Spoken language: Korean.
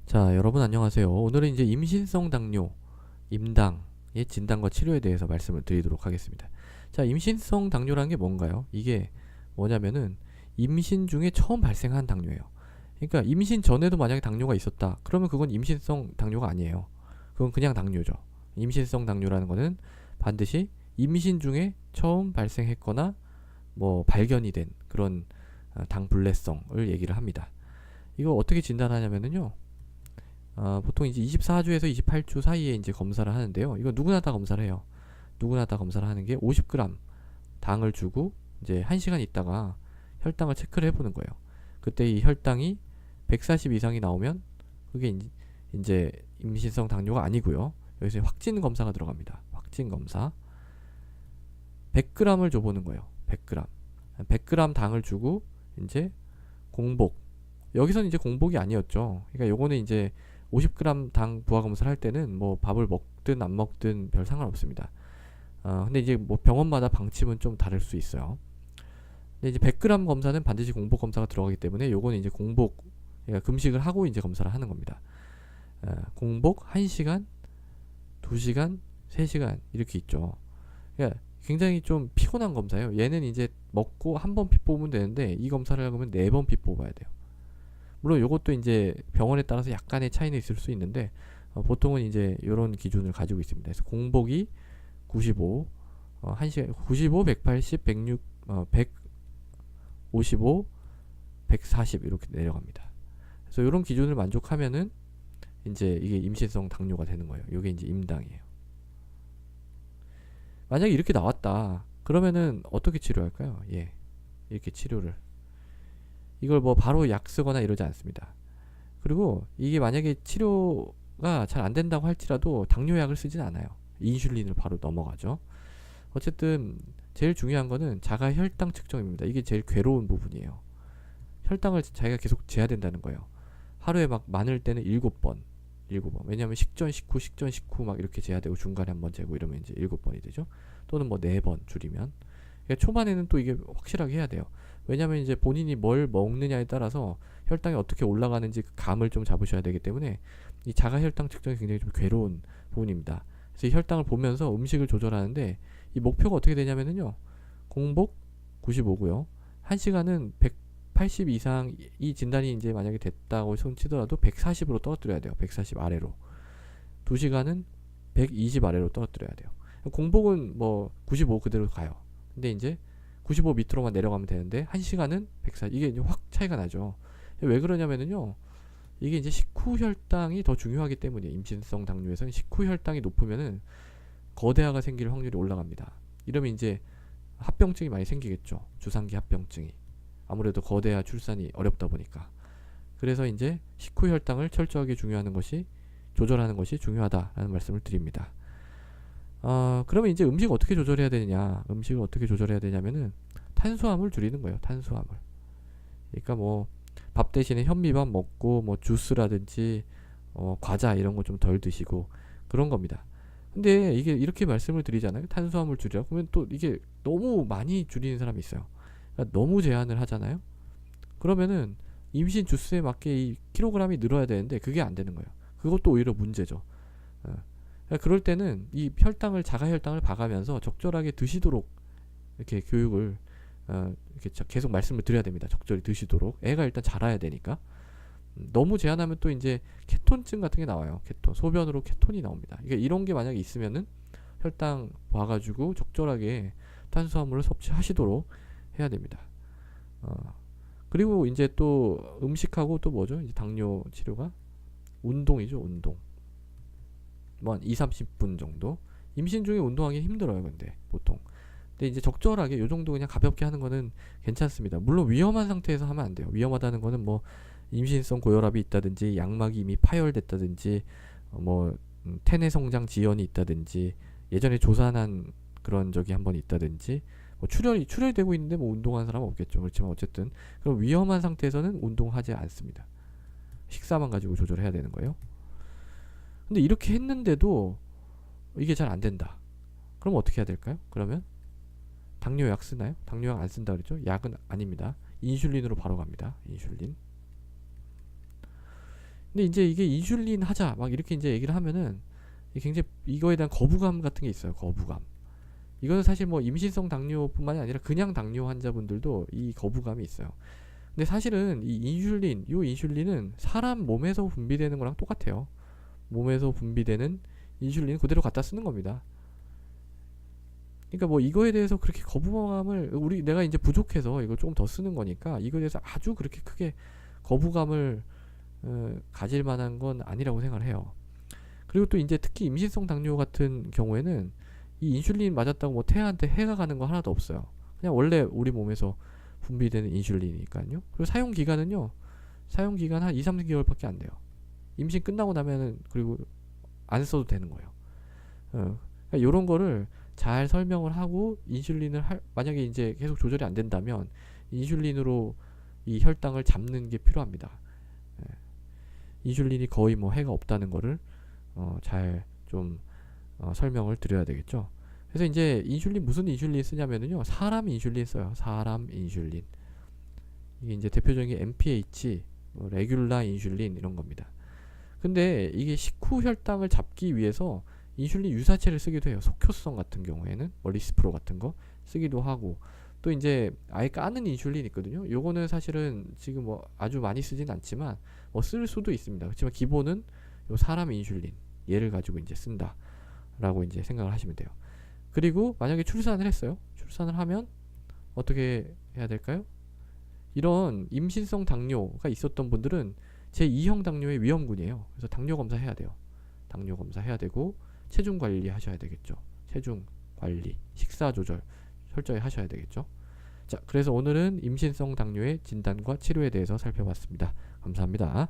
자, 여러분 안녕하세요. 오늘은 이제 임신성 당뇨, 임당의 진단과 치료에 대해서 말씀을 드리도록 하겠습니다. 자, 임신성 당뇨라는 게 뭔가요? 이게 뭐냐면은 임신 중에 처음 발생한 당뇨예요. 그러니까 임신 전에도 만약에 당뇨가 있었다. 그러면 그건 임신성 당뇨가 아니에요. 그건 그냥 당뇨죠. 임신성 당뇨라는 거는 반드시 임신 중에 처음 발생했거나 뭐 발견이 된 그런 당불내성을 얘기를 합니다. 이거 어떻게 진단하냐면은요. 보통 이제 24주에서 28주 사이에 이제 검사를 하는데요. 이거 누구나 다 검사를 해요. 누구나 다 검사를 하는 게 50g 당을 주고 이제 1시간 있다가 혈당을 체크를 해보는 거예요. 그때 이 혈당이 140 이상이 나오면 그게 이제 임신성 당뇨가 아니고요. 여기서 확진 검사가 들어갑니다. 확진 검사. 100g을 줘보는 거예요. 100g. 100g 당을 주고 이제 공복. 여기서는 이제 공복이 아니었죠. 그러니까 요거는 이제 50g 당 부하 검사를 할 때는 뭐 밥을 먹든 안 먹든 별 상관없습니다. 근데 이제 뭐 병원마다 방침은 좀 다를 수 있어요. 근데 이제 100g 검사는 반드시 공복 검사가 들어가기 때문에 요거는 이제 공복, 그러니까 금식을 하고 이제 검사를 하는 겁니다. 공복 1시간, 2시간, 3시간 이렇게 있죠. 그러니까 굉장히 좀 피곤한 검사예요. 얘는 이제 먹고 한 번 피 뽑으면 되는데 이 검사를 하려면 4번 피 뽑아야 돼요. 물론 요것도 이제 병원에 따라서 약간의 차이는 있을 수 있는데 보통은 이제 이런 기준을 가지고 있습니다. 그래서 공복이 95, 1시간 95, 180, 106, 155, 140 이렇게 내려갑니다. 그래서 이런 기준을 만족하면은 이제 이게 임신성 당뇨가 되는 거예요. 이게 이제 임당이에요. 만약에 이렇게 나왔다. 그러면은 어떻게 치료할까요? 예. 이렇게 치료를. 이걸 뭐 바로 약 쓰거나 이러지 않습니다. 그리고 이게 만약에 치료가 잘 안 된다고 할지라도 당뇨약을 쓰진 않아요. 인슐린을 바로 넘어가죠. 어쨌든 제일 중요한 거는 자가 혈당 측정입니다. 이게 제일 괴로운 부분이에요. 혈당을 자기가 계속 재야 된다는 거예요. 하루에 막 많을 때는 7번. 7번. 왜냐면 식전, 식후 막 이렇게 재야 되고 중간에 한번 재고 이러면 이제 7번이 되죠. 또는 뭐 4번 줄이면. 그러니까 초반에는 또 이게 확실하게 해야 돼요. 왜냐면 이제 본인이 뭘 먹느냐에 따라서 혈당이 어떻게 올라가는지 그 감을 좀 잡으셔야 되기 때문에 이 자가 혈당 측정이 굉장히 좀 괴로운 부분입니다. 그래서 이 혈당을 보면서 음식을 조절하는데 이 목표가 어떻게 되냐면은요. 공복 95고요. 1시간은 180 이상 이 진단이 이제 만약에 됐다고 손치더라도 140으로 떨어뜨려야 돼요. 140 아래로. 2시간은 120 아래로 떨어뜨려야 돼요. 공복은 뭐 95 그대로 가요. 근데 이제 95 밑으로만 내려가면 되는데 1시간은 140. 이게 이제 확 차이가 나죠. 왜 그러냐면은요. 이게 이제 식후 혈당이 더 중요하기 때문에 임신성 당뇨에서는 식후 혈당이 높으면은 거대화가 생길 확률이 올라갑니다. 이러면 이제 합병증이 많이 생기겠죠. 주상기 합병증이. 아무래도 거대화 출산이 어렵다 보니까. 그래서 이제 식후 혈당을 철저하게 중요하는 것이 조절하는 것이 중요하다라는 말씀을 드립니다. 그러면 이제 음식 어떻게 조절해야 되느냐? 음식을 어떻게 조절해야 되냐면은 탄수화물 줄이는 거예요. 탄수화물. 그러니까 뭐 밥 대신에 현미밥 먹고 뭐 주스라든지 과자 이런 거 좀 덜 드시고 그런 겁니다. 근데 이게 이렇게 말씀을 드리잖아요. 탄수화물 줄여. 그러면 또 이게 너무 많이 줄이는 사람이 있어요. 그러니까 너무 제한을 하잖아요. 그러면은 임신 주스에 맞게 이 킬로그램이 늘어야 되는데 그게 안 되는 거예요. 그것도 오히려 문제죠. 어. 그러니까 그럴 때는 이 혈당을 자가 혈당을 봐가면서 적절하게 드시도록 이렇게 교육을 이렇게 계속 말씀을 드려야 됩니다. 적절히 드시도록. 애가 일단 자라야 되니까. 너무 제한하면 또 이제 케톤증 같은 게 나와요. 케톤. 소변으로 케톤이 나옵니다. 그러니까 이런 게 만약에 있으면은 혈당 봐가지고 적절하게 탄수화물을 섭취하시도록 해야 됩니다. 그리고 이제 또 음식하고 또 뭐죠? 이제 당뇨 치료가 운동이죠. 운동. 뭐 한 2, 30분 정도. 임신 중에 운동하기 힘들어요. 근데 보통. 근데 이제 적절하게 요 정도 그냥 가볍게 하는 거는 괜찮습니다. 물론 위험한 상태에서 하면 안 돼요. 위험하다는 거는 뭐 임신성 고혈압이 있다든지 양막이 이미 파열됐다든지 뭐 태내 성장 지연이 있다든지 예전에 조산한 그런 적이 한번 있다든지 뭐 출혈되고 있는데 뭐 운동하는 사람은 없겠죠. 그렇지만 어쨌든 그럼 위험한 상태에서는 운동하지 않습니다. 식사만 가지고 조절해야 되는 거예요. 근데 이렇게 했는데도 이게 잘 안 된다. 그럼 어떻게 해야 될까요? 그러면 당뇨약 쓰나요? 당뇨약 안 쓴다 그랬죠? 약은 아닙니다. 인슐린으로 바로 갑니다. 인슐린. 근데 이제 이게 인슐린 하자 막 이렇게 이제 얘기를 하면은 굉장히 이거에 대한 거부감 같은 게 있어요. 거부감. 이거는 사실 뭐 임신성 당뇨뿐만이 아니라 그냥 당뇨 환자분들도 이 거부감이 있어요. 근데 사실은 이 인슐린은 사람 몸에서 분비되는 거랑 똑같아요. 몸에서 분비되는 인슐린 그대로 갖다 쓰는 겁니다. 그러니까 뭐 이거에 대해서 그렇게 거부감을 내가 이제 부족해서 이걸 조금 더 쓰는 거니까 이거에 대해서 아주 그렇게 크게 거부감을 가질 만한 건 아니라고 생각을 해요. 그리고 또 이제 특히 임신성 당뇨 같은 경우에는 이 인슐린 맞았다고 뭐 태아한테 해가 가는 거 하나도 없어요. 그냥 원래 우리 몸에서 분비되는 인슐린이니까요. 그리고 사용 기간은요. 사용 기간 한 2, 3개월밖에 안 돼요. 임신 끝나고 나면은 그리고 안 써도 되는 거예요. 그러니까 이런 거를 잘 설명을 하고 인슐린을 만약에 이제 계속 조절이 안 된다면 인슐린으로 이 혈당을 잡는 게 필요합니다. 인슐린이 거의 뭐 해가 없다는 거를 잘 좀 설명을 드려야 되겠죠. 그래서 이제 인슐린 무슨 인슐린 쓰냐면은요. 사람 인슐린 써요. 사람 인슐린. 이게 이제 대표적인 게 MPH, 레귤라 인슐린 이런 겁니다. 근데 이게 식후 혈당을 잡기 위해서 인슐린 유사체를 쓰기도 해요. 속효성 같은 경우에는 뭐 리스프로 같은 거 쓰기도 하고 또 이제 아예 까는 인슐린 있거든요. 요거는 사실은 지금 뭐 아주 많이 쓰진 않지만 뭐 쓸 수도 있습니다. 그렇지만 기본은 요 사람 인슐린 얘를 가지고 이제 쓴다라고 이제 생각을 하시면 돼요. 그리고 만약에 출산을 했어요. 출산을 하면 어떻게 해야 될까요? 이런 임신성 당뇨가 있었던 분들은 제2형 당뇨의 위험군이에요. 그래서 당뇨 검사 해야 돼요. 당뇨 검사 해야 되고 체중 관리 하셔야 되겠죠. 체중 관리, 식사 조절 철저히 하셔야 되겠죠. 자, 그래서 오늘은 임신성 당뇨의 진단과 치료에 대해서 살펴봤습니다. 감사합니다.